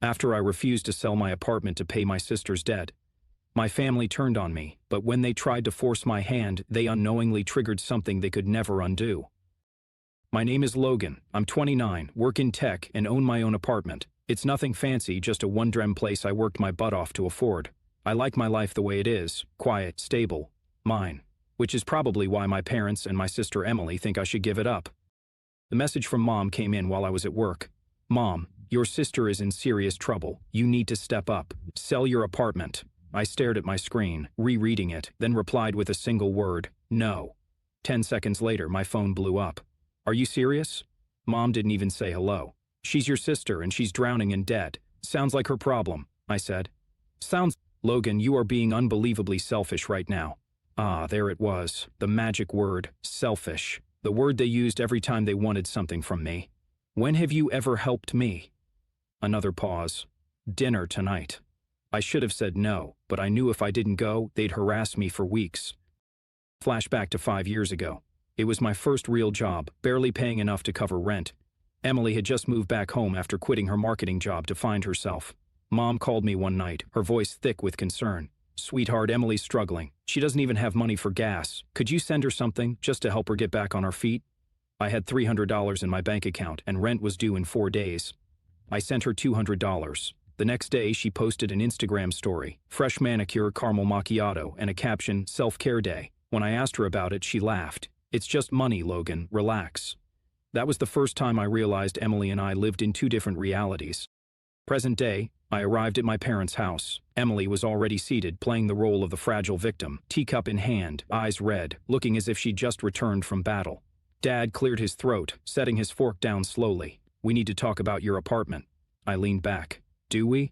after I refused to sell my apartment to pay my sister's debt. My family turned on me, but when they tried to force my hand, they unknowingly triggered something they could never undo. My name is Logan. I'm 29, work in tech, and own my own apartment. It's nothing fancy, just a one-drem place I worked my butt off to afford. I like my life the way it is, quiet, stable, mine. Which is probably why my parents and my sister Emily think I should give it up. The message from Mom came in while I was at work. Mom, your sister is in serious trouble. You need to step up. Sell your apartment. I stared at my screen, rereading it, then replied with a single word, no. 10 seconds later, my phone blew up. Are you serious? Mom didn't even say hello. She's your sister and she's drowning in debt. Sounds like her problem, I said. Logan, you are being unbelievably selfish right now. Ah, there it was, the magic word, selfish. The word they used every time they wanted something from me. When have you ever helped me? Another pause. Dinner tonight. I should have said no, but I knew if I didn't go, they'd harass me for weeks. Flashback to 5 years ago. It was my first real job, barely paying enough to cover rent. Emily had just moved back home after quitting her marketing job to find herself. Mom called me one night, her voice thick with concern. Sweetheart, Emily's struggling. She doesn't even have money for gas. Could you send her something, just to help her get back on her feet? I had $300 in my bank account, and rent was due in 4 days. I sent her $200. The next day, she posted an Instagram story, fresh manicure, caramel macchiato, and a caption, self-care day. When I asked her about it, she laughed. It's just money, Logan, relax. That was the first time I realized Emily and I lived in two different realities. Present day, I arrived at my parents' house. Emily was already seated, playing the role of the fragile victim, teacup in hand, eyes red, looking as if she'd just returned from battle. Dad cleared his throat, setting his fork down slowly. We need to talk about your apartment. I leaned back. Do we?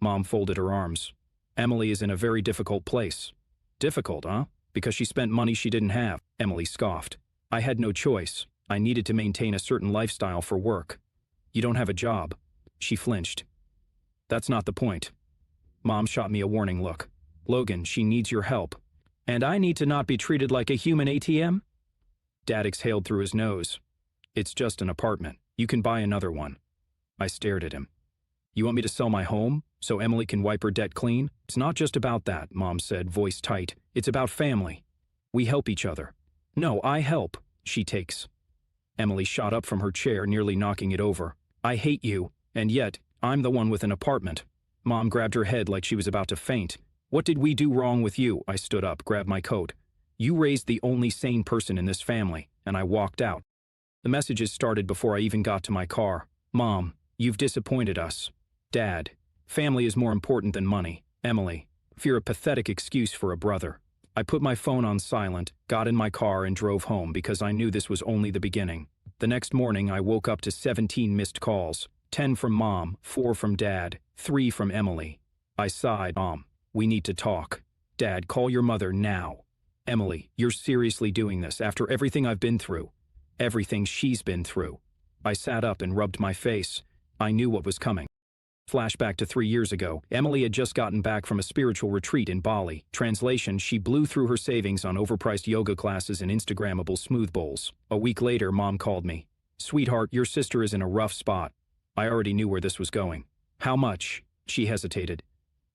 Mom folded her arms. Emily is in a very difficult place. Difficult, huh? Because she spent money she didn't have, Emily scoffed. I had no choice. I needed to maintain a certain lifestyle for work. You don't have a job. She flinched. That's not the point. Mom shot me a warning look. Logan, she needs your help. And I need to not be treated like a human ATM? Dad exhaled through his nose. It's just an apartment. You can buy another one. I stared at him. You want me to sell my home, so Emily can wipe her debt clean? It's not just about that, Mom said, voice tight. It's about family. We help each other. No, I help. She takes. Emily shot up from her chair, nearly knocking it over. I hate you, and yet, I'm the one with an apartment. Mom grabbed her head like she was about to faint. What did we do wrong with you? I stood up, grabbed my coat. You raised the only sane person in this family, and I walked out. The messages started before I even got to my car. Mom, you've disappointed us. Dad, family is more important than money. Emily, fear a pathetic excuse for a brother. I put my phone on silent, got in my car and drove home because I knew this was only the beginning. The next morning I woke up to 17 missed calls, 10 from Mom, 4 from Dad, 3 from Emily. I sighed. Mom, we need to talk. Dad, call your mother now. Emily, you're seriously doing this after everything I've been through. Everything she's been through. I sat up and rubbed my face. I knew what was coming. Flashback to 3 years ago, Emily had just gotten back from a spiritual retreat in Bali. Translation, she blew through her savings on overpriced yoga classes and Instagrammable smooth bowls. A week later, Mom called me. Sweetheart, your sister is in a rough spot. I already knew where this was going. How much? She hesitated.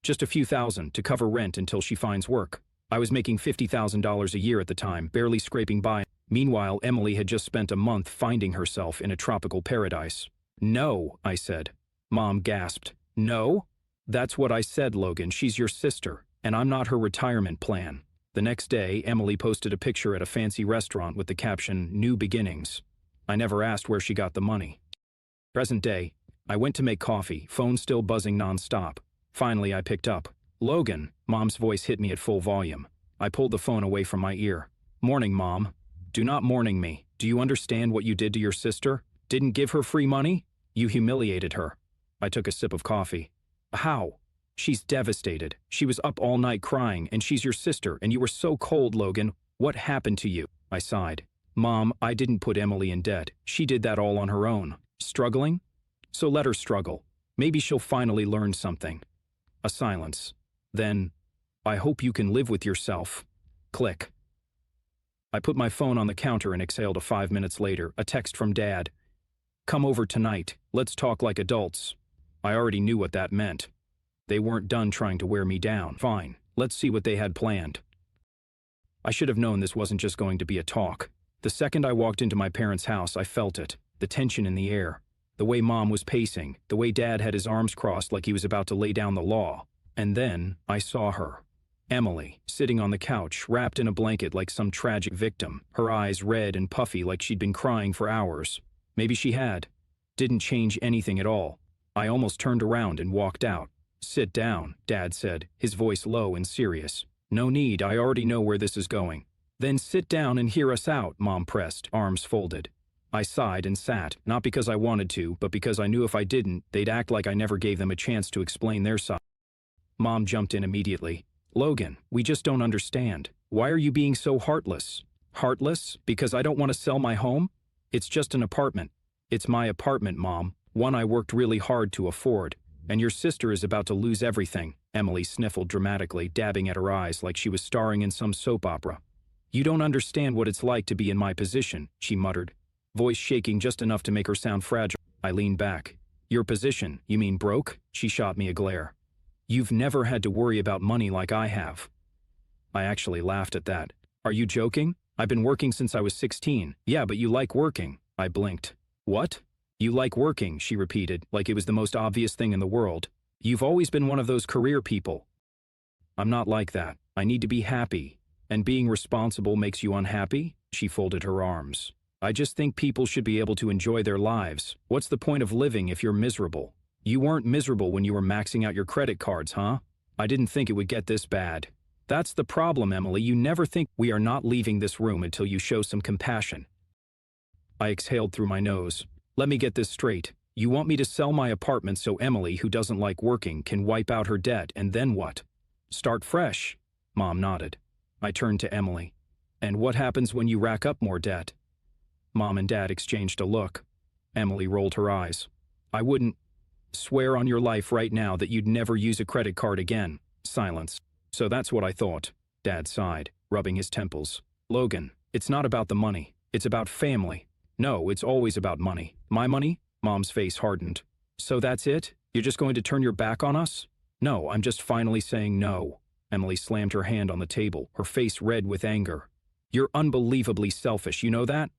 Just a few thousand to cover rent until she finds work. I was making $50,000 a year at the time, barely scraping by. Meanwhile, Emily had just spent a month finding herself in a tropical paradise. No, I said. Mom gasped. No? That's what I said, Logan. She's your sister, and I'm not her retirement plan. The next day, Emily posted a picture at a fancy restaurant with the caption, New Beginnings. I never asked where she got the money. Present day, I went to make coffee, phone still buzzing nonstop. Finally, I picked up. Logan, Mom's voice hit me at full volume. I pulled the phone away from my ear. Morning, Mom. Do not morning me. Do you understand what you did to your sister? Didn't give her free money? You humiliated her. I took a sip of coffee. How? She's devastated. She was up all night crying, and she's your sister, and you were so cold, Logan. What happened to you? I sighed. Mom, I didn't put Emily in debt. She did that all on her own. Struggling? So let her struggle. Maybe she'll finally learn something. A silence. Then, I hope you can live with yourself. Click. I put my phone on the counter and exhaled. 5 minutes later, a text from Dad. Come over tonight. Let's talk like adults. I already knew what that meant. They weren't done trying to wear me down. Fine, let's see what they had planned. I should have known this wasn't just going to be a talk. The second I walked into my parents' house, I felt it. The tension in the air. The way Mom was pacing. The way Dad had his arms crossed like he was about to lay down the law. And then I saw her. Emily, sitting on the couch, wrapped in a blanket like some tragic victim. Her eyes red and puffy like she'd been crying for hours. Maybe she had. Didn't change anything at all. I almost turned around and walked out. "Sit down," Dad said, his voice low and serious. "No need, I already know where this is going." "Then sit down and hear us out," Mom pressed, arms folded. I sighed and sat, not because I wanted to, but because I knew if I didn't, they'd act like I never gave them a chance to explain their side. Mom jumped in immediately. "Logan, we just don't understand. Why are you being so heartless?" "Heartless? Because I don't want to sell my home? It's just an apartment." "It's my apartment, Mom. One I worked really hard to afford. And your sister is about to lose everything." Emily sniffled dramatically, dabbing at her eyes like she was starring in some soap opera. "You don't understand what it's like to be in my position," she muttered, voice shaking just enough to make her sound fragile. I leaned back. "Your position? You mean broke?" She shot me a glare. "You've never had to worry about money like I have." I actually laughed at that. "Are you joking? I've been working since I was 16. "Yeah, but you like working." I blinked. "What?" "You like working," she repeated, like it was the most obvious thing in the world. "You've always been one of those career people." "I'm not like that. I need to be happy. And being responsible makes you unhappy?" She folded her arms. "I just think people should be able to enjoy their lives. What's the point of living if you're miserable? You weren't miserable when you were maxing out your credit cards, huh? I didn't think it would get this bad." "That's the problem, Emily. You never think." "We are not leaving this room until you show some compassion." I exhaled through my nose. "Let me get this straight. You want me to sell my apartment so Emily, who doesn't like working, can wipe out her debt, and then what? Start fresh?" Mom nodded. I turned to Emily. "And what happens when you rack up more debt?" Mom and Dad exchanged a look. Emily rolled her eyes. "I wouldn't." "Swear on your life right now that you'd never use a credit card again." Silence. "So that's what I thought." Dad sighed, rubbing his temples. "Logan, it's not about the money. It's about family." "No, it's always about money." "My money?" Mom's face hardened. "So that's it? You're just going to turn your back on us?" "No, I'm just finally saying no." Emily slammed her hand on the table, her face red with anger. "You're unbelievably selfish, you know that?"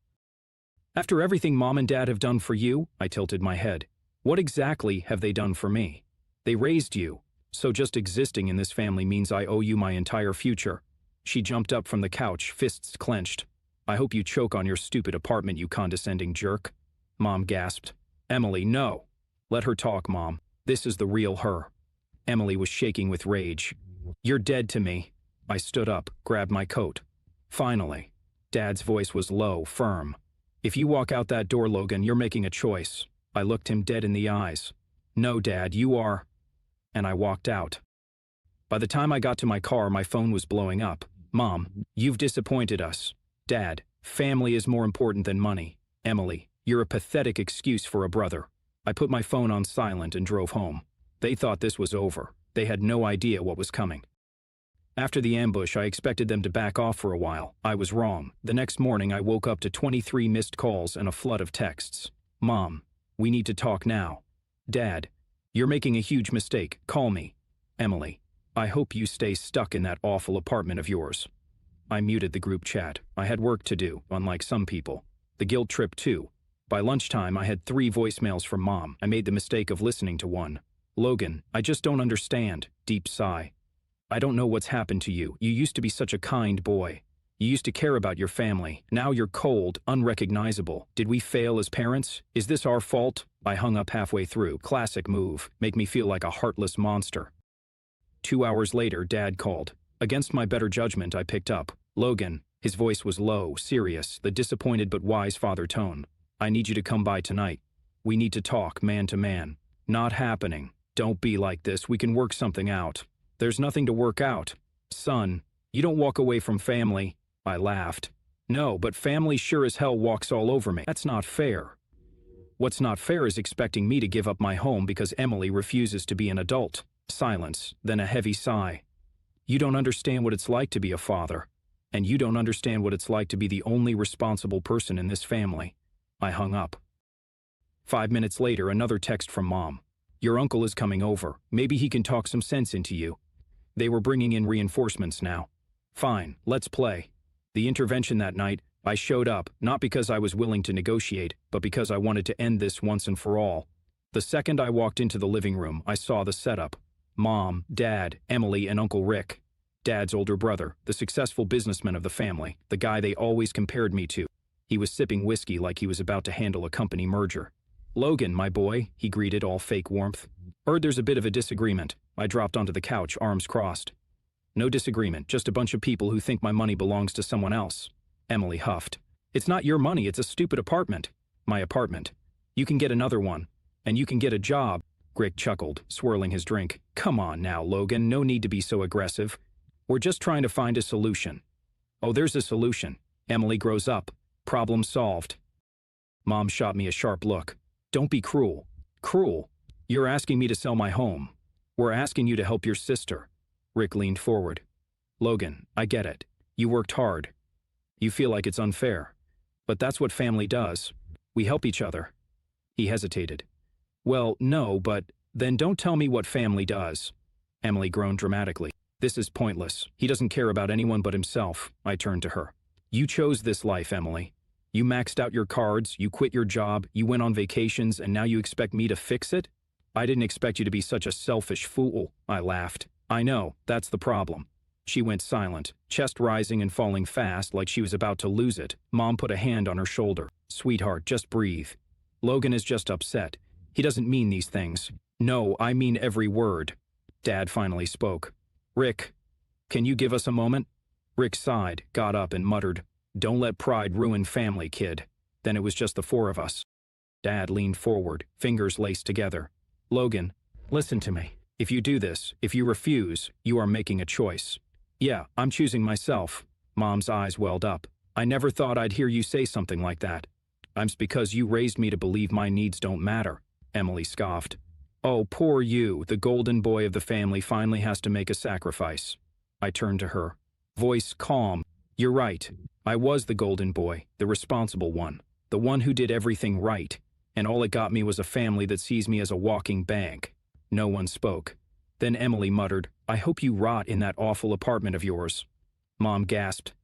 "After everything Mom and Dad have done for you?" I tilted my head. "What exactly have they done for me? They raised you. So just existing in this family means I owe you my entire future." She jumped up from the couch, fists clenched. "I hope you choke on your stupid apartment, you condescending jerk." Mom gasped. "Emily, no." "Let her talk, Mom. This is the real her." Emily was shaking with rage. "You're dead to me." I stood up, grabbed my coat. "Finally." Dad's voice was low, firm. "If you walk out that door, Logan, you're making a choice." I looked him dead in the eyes. "No, Dad, you are." And I walked out. By the time I got to my car, my phone was blowing up. "Mom, you've disappointed us." "Dad, family is more important than money." "Emily, you're a pathetic excuse for a brother." I put my phone on silent and drove home. They thought this was over. They had no idea what was coming. After the ambush, I expected them to back off for a while. I was wrong. The next morning, I woke up to 23 missed calls and a flood of texts. "Mom, we need to talk now." "Dad, you're making a huge mistake. Call me." "Emily, I hope you stay stuck in that awful apartment of yours." I muted the group chat. I had work to do, unlike some people. The guilt trip too. By lunchtime, I had 3 voicemails from Mom. I made the mistake of listening to one. "Logan, I just don't understand." Deep sigh. "I don't know what's happened to you. You used to be such a kind boy. You used to care about your family. Now you're cold, unrecognizable. Did we fail as parents? Is this our fault?" I hung up halfway through. Classic move. Make me feel like a heartless monster. 2 hours later, Dad called. Against my better judgment, I picked up. "Logan." His voice was low, serious, the disappointed but wise father tone. "I need you to come by tonight. We need to talk, man to man." "Not happening." "Don't be like this. We can work something out." "There's nothing to work out." "Son, you don't walk away from family." I laughed. "No, but family sure as hell walks all over me. That's not fair." "What's not fair is expecting me to give up my home because Emily refuses to be an adult." Silence, then a heavy sigh. "You don't understand what it's like to be a father. And you don't understand what it's like to be the only responsible person in this family." I hung up. 5 minutes later, another text from Mom. Your uncle is coming over. Maybe he can talk some sense into you. They were bringing in reinforcements now. Fine, let's play. The intervention that night, I showed up, not because I was willing to negotiate, but because I wanted to end this once and for all. The second I walked into the living room, I saw the setup. Mom, Dad, Emily, and Uncle Rick. Dad's older brother, the successful businessman of the family, the guy they always compared me to. He was sipping whiskey like he was about to handle a company merger. "Logan, my boy," he greeted, all fake warmth. "Heard there's a bit of a disagreement." I dropped onto the couch, arms crossed. "No disagreement, just a bunch of people who think my money belongs to someone else." Emily huffed. "It's not your money, it's a stupid apartment." "My apartment. You can get another one. And you can get a job." Rick chuckled, swirling his drink. "Come on now, Logan, no need to be so aggressive. We're just trying to find a solution." "Oh, there's a solution. Emily grows up. Problem solved." Mom shot me a sharp look. "Don't be cruel." "Cruel? You're asking me to sell my home. We're asking you to help your sister." Rick leaned forward. "Logan, I get it. You worked hard. You feel like it's unfair. But that's what family does. We help each other." He hesitated. "Well, no, but then don't tell me what family does." Emily groaned dramatically. "This is pointless. He doesn't care about anyone but himself." I turned to her. "You chose this life, Emily. You maxed out your cards, you quit your job, you went on vacations, and now you expect me to fix it? I didn't expect you to be such a selfish fool." I laughed. "I know, that's the problem." She went silent, chest rising and falling fast like she was about to lose it. Mom put a hand on her shoulder. "Sweetheart, just breathe. Logan is just upset. He doesn't mean these things." "No, I mean every word." Dad finally spoke. "Rick, can you give us a moment?" Rick sighed, got up and muttered, "Don't let pride ruin family, kid." Then it was just the four of us. Dad leaned forward, fingers laced together. "Logan, listen to me. If you do this, if you refuse, you are making a choice." "Yeah, I'm choosing myself." Mom's eyes welled up. "I never thought I'd hear you say something like that." "It's because you raised me to believe my needs don't matter," Emily scoffed. "Oh, poor you, the golden boy of the family finally has to make a sacrifice." I turned to her. Voice calm. "You're right. I was the golden boy, the responsible one, the one who did everything right, and all it got me was a family that sees me as a walking bank." No one spoke. Then Emily muttered, "I hope you rot in that awful apartment of yours." Mom gasped.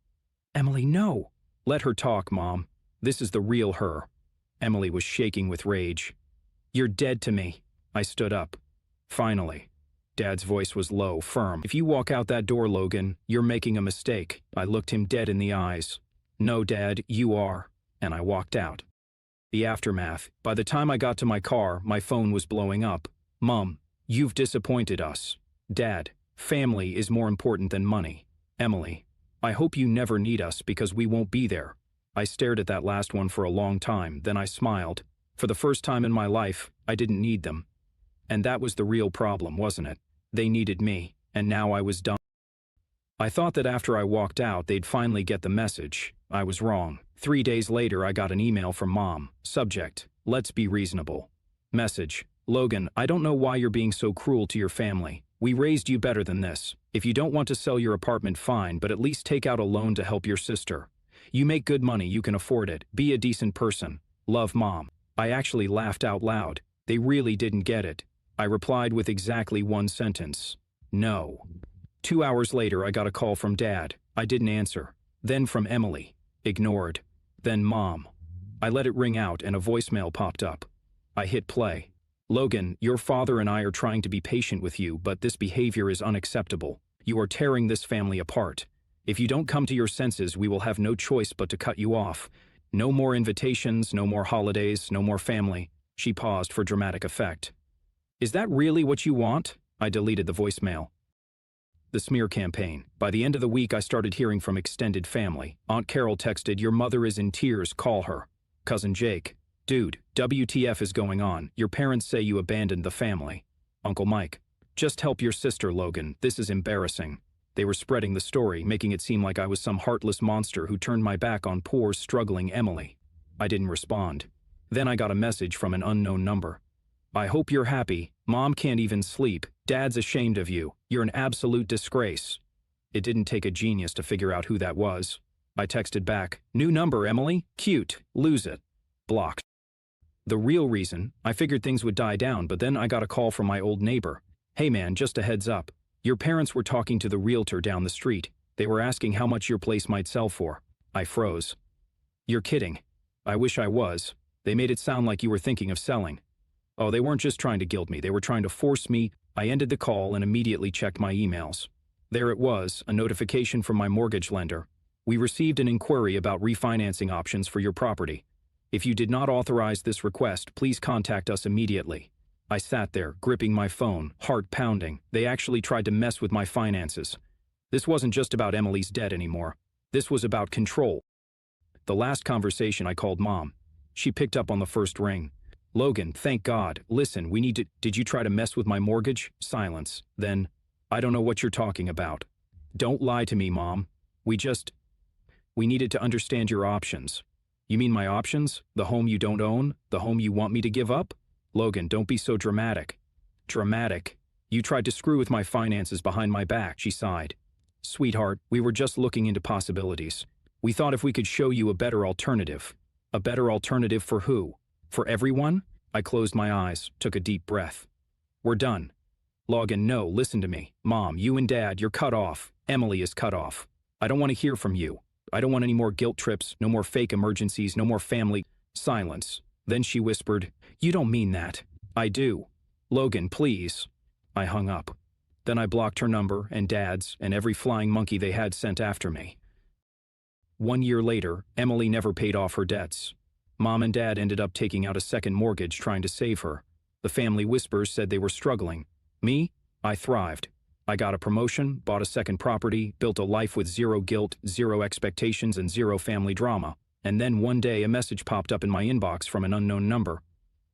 "Emily, no." "Let her talk, Mom. This is the real her." Emily was shaking with rage. "You're dead to me." I stood up. "Finally." Dad's voice was low, firm. "If you walk out that door, Logan, you're making a mistake." I looked him dead in the eyes. "No, Dad, you are." And I walked out. The aftermath. By the time I got to my car, my phone was blowing up. "Mom, you've disappointed us." "Dad, family is more important than money." "Emily, I hope you never need us because we won't be there." I stared at that last one for a long time, then I smiled. For the first time in my life, I didn't need them. And that was the real problem, wasn't it? They needed me, and now I was done. I thought that after I walked out, they'd finally get the message. I was wrong. 3 days later, I got an email from Mom. Subject: "Let's be reasonable." Message: "Logan, I don't know why you're being so cruel to your family. We raised you better than this. If you don't want to sell your apartment, fine, but at least take out a loan to help your sister. You make good money, you can afford it. Be a decent person. Love, Mom." I actually laughed out loud. They really didn't get it. I replied with exactly one sentence: "No." 2 hours later, I got a call from Dad. I didn't answer. Then from Emily. Ignored. Then Mom. I let it ring out and a voicemail popped up. I hit play. "Logan, your father and I are trying to be patient with you, but this behavior is unacceptable. You are tearing this family apart. If you don't come to your senses, we will have no choice but to cut you off. No more invitations, no more holidays, no more family." She paused for dramatic effect. "Is that really what you want?" I deleted the voicemail. The smear campaign. By the end of the week, I started hearing from extended family. Aunt Carol texted, "Your mother is in tears, call her." Cousin Jake: "Dude, WTF is going on? Your parents say you abandoned the family." Uncle Mike: "Just help your sister, Logan. This is embarrassing." They were spreading the story, making it seem like I was some heartless monster who turned my back on poor, struggling Emily. I didn't respond. Then I got a message from an unknown number. "I hope you're happy. Mom can't even sleep. Dad's ashamed of you. You're an absolute disgrace." It didn't take a genius to figure out who that was. I texted back, "New number, Emily. Cute. Lose it." Blocked. The real reason, I figured things would die down, but then I got a call from my old neighbor. Hey man, just a heads up. Your parents were talking to the realtor down the street. They were asking how much your place might sell for. I froze. You're kidding. I wish I was. They made it sound like you were thinking of selling. Oh, they weren't just trying to guilt me, they were trying to force me. I ended the call and immediately checked my emails. There it was, a notification from my mortgage lender. We received an inquiry about refinancing options for your property. If you did not authorize this request, please contact us immediately. I sat there, gripping my phone, heart pounding. They actually tried to mess with my finances. This wasn't just about Emily's debt anymore. This was about control. The last conversation, I called Mom. She picked up on the first ring. Logan, thank God. Listen, we need to... Did you try to mess with my mortgage? Silence. Then, I don't know what you're talking about. Don't lie to me, Mom. We needed to understand your options. You mean my options? The home you don't own? The home you want me to give up? Logan, don't be so dramatic. Dramatic? You tried to screw with my finances behind my back, she sighed. Sweetheart, we were just looking into possibilities. We thought if we could show you a better alternative. A better alternative for who? For everyone? I closed my eyes, took a deep breath. We're done. Logan, no, listen to me. Mom, you and Dad, you're cut off. Emily is cut off. I don't want to hear from you. I don't want any more guilt trips, no more fake emergencies, no more family. Silence. Then she whispered, You don't mean that. I do. Logan, please. I hung up. Then I blocked her number and Dad's and every flying monkey they had sent after me. 1 year later, Emily never paid off her debts. Mom and Dad ended up taking out a second mortgage trying to save her. The family whispers said they were struggling. Me? I thrived. I got a promotion, bought a second property, built a life with zero guilt, zero expectations, and zero family drama. And then one day a message popped up in my inbox from an unknown number.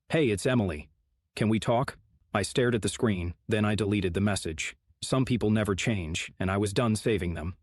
Hey, it's Emily. Can we talk? I stared at the screen, then I deleted the message. Some people never change, and I was done saving them.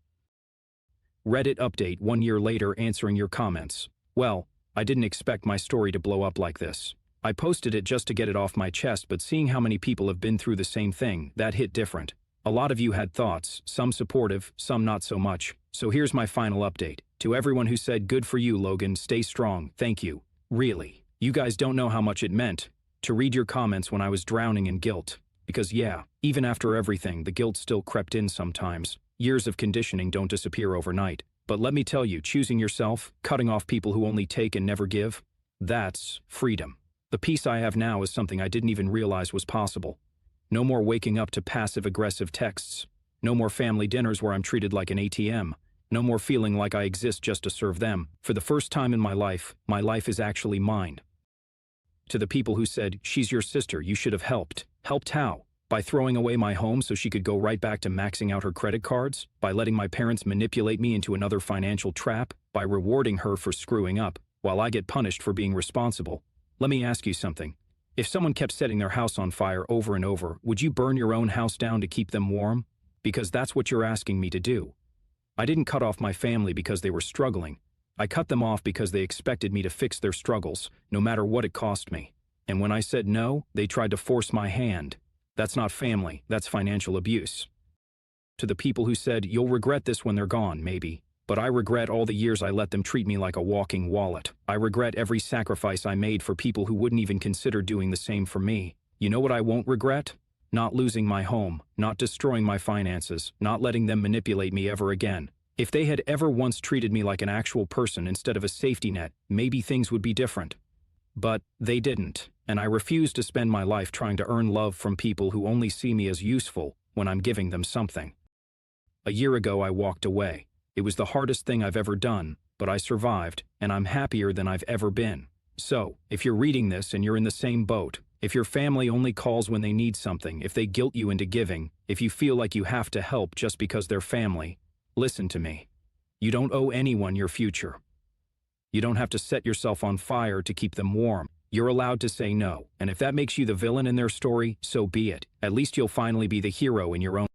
Reddit update 1 year later answering your comments. Well, I didn't expect my story to blow up like this. I posted it just to get it off my chest, but seeing how many people have been through the same thing, that hit different. A lot of you had thoughts, some supportive, some not so much. So here's my final update. To everyone who said, good for you, Logan, stay strong, thank you. Really. You guys don't know how much it meant to read your comments when I was drowning in guilt. Because yeah, even after everything, the guilt still crept in sometimes. Years of conditioning don't disappear overnight. But let me tell you, choosing yourself, cutting off people who only take and never give, that's freedom. The peace I have now is something I didn't even realize was possible. No more waking up to passive-aggressive texts. No more family dinners where I'm treated like an ATM. No more feeling like I exist just to serve them. For the first time in my life is actually mine. To the people who said, she's your sister, you should have helped. Helped how? By throwing away my home so she could go right back to maxing out her credit cards? By letting my parents manipulate me into another financial trap? By rewarding her for screwing up, while I get punished for being responsible? Let me ask you something. If someone kept setting their house on fire over and over, would you burn your own house down to keep them warm? Because that's what you're asking me to do. I didn't cut off my family because they were struggling. I cut them off because they expected me to fix their struggles, no matter what it cost me. And when I said no, they tried to force my hand. That's not family, that's financial abuse. To the people who said, you'll regret this when they're gone, maybe. But I regret all the years I let them treat me like a walking wallet. I regret every sacrifice I made for people who wouldn't even consider doing the same for me. You know what I won't regret? Not losing my home, not destroying my finances, not letting them manipulate me ever again. If they had ever once treated me like an actual person instead of a safety net, maybe things would be different. But they didn't, and I refuse to spend my life trying to earn love from people who only see me as useful when I'm giving them something. A year ago I walked away. It was the hardest thing I've ever done, but I survived, and I'm happier than I've ever been. So, if you're reading this and you're in the same boat, if your family only calls when they need something, if they guilt you into giving, if you feel like you have to help just because they're family, listen to me. You don't owe anyone your future. You don't have to set yourself on fire to keep them warm. You're allowed to say no, and if that makes you the villain in their story, so be it. At least you'll finally be the hero in your own